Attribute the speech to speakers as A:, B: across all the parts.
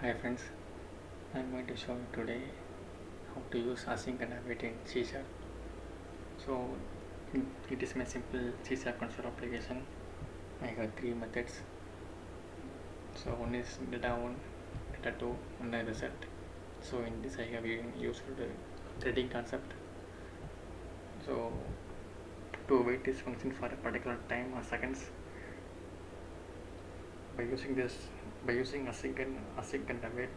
A: Hi friends, I'm going to show you today how to use async and await in C#. So it is my simple C# console application. I have three methods. So one is data1, data2, and then result. So in this I have used the threading concept. So to await this function for a particular time or seconds, by using async and await,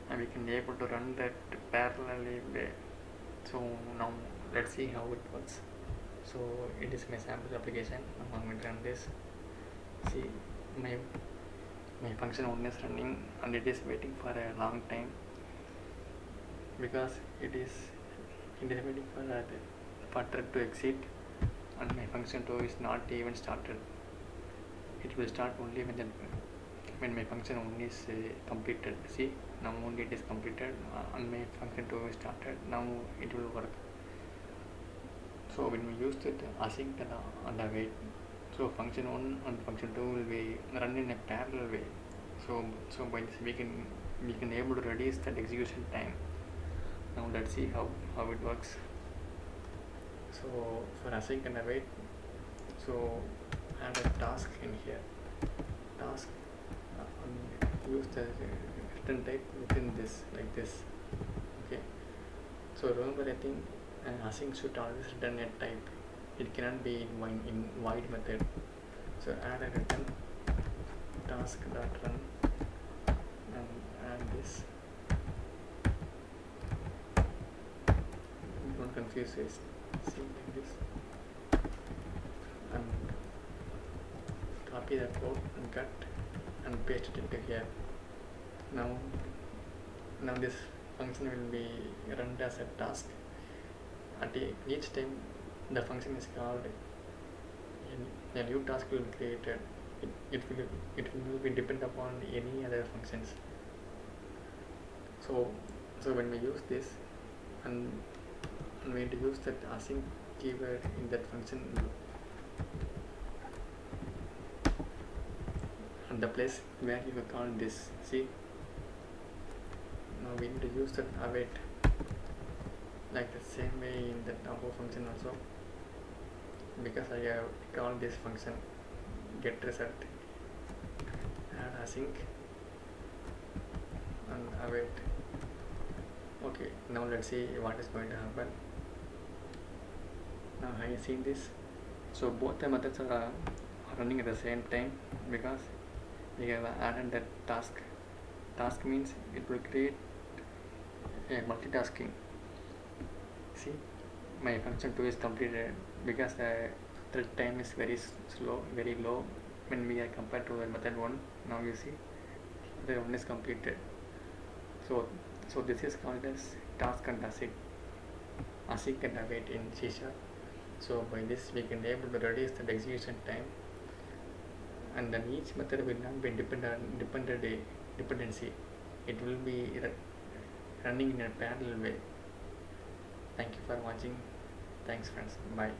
A: and we can be able to run that parallelly way. So now let's see how it works. So it is my sample application. I'm going to run this. See, my function 1 is running and it is waiting for a long time because it is waiting for thread to exit, and my function 2 is not even started. It will start only when my function 1 is completed. See, now only it is completed and my function 2 is started. Now it will work. So when we use it async and await, so function 1 and function 2 will be run in a parallel way. So by this we can able to reduce that execution time. Now let's see how it works. So for async and await, so add a task in here. Task use the return type within this, like this. Okay. So remember, I think async should always return a type. It cannot be in void method. So add a return task dot run and add this. Don't confuse this. See, like this, and copy the code and cut and paste it into here. Now this function will be run as a task. At each time the function is called, a new task will be created. It will be depend upon any other functions. So when we use this and we use that async keyword in that function and the place where you will call this. See, now we need to use that await like the same way in that above function also, because I have called this function get result, add async and await. Okay, now let's see what is going to happen. Now I have seen this. So both the methods are running at the same time because we have added that task. Task means it will create a multitasking. See, my function 2 is completed because the thread time is very low when we are compared to the method 1. Now you see the 1 is completed. So this is called as task and async and await in C#. So by this we can able to reduce the execution time, and then each method will not be dependency. It will be running in a parallel way. Thank you for watching. Thanks friends. Bye.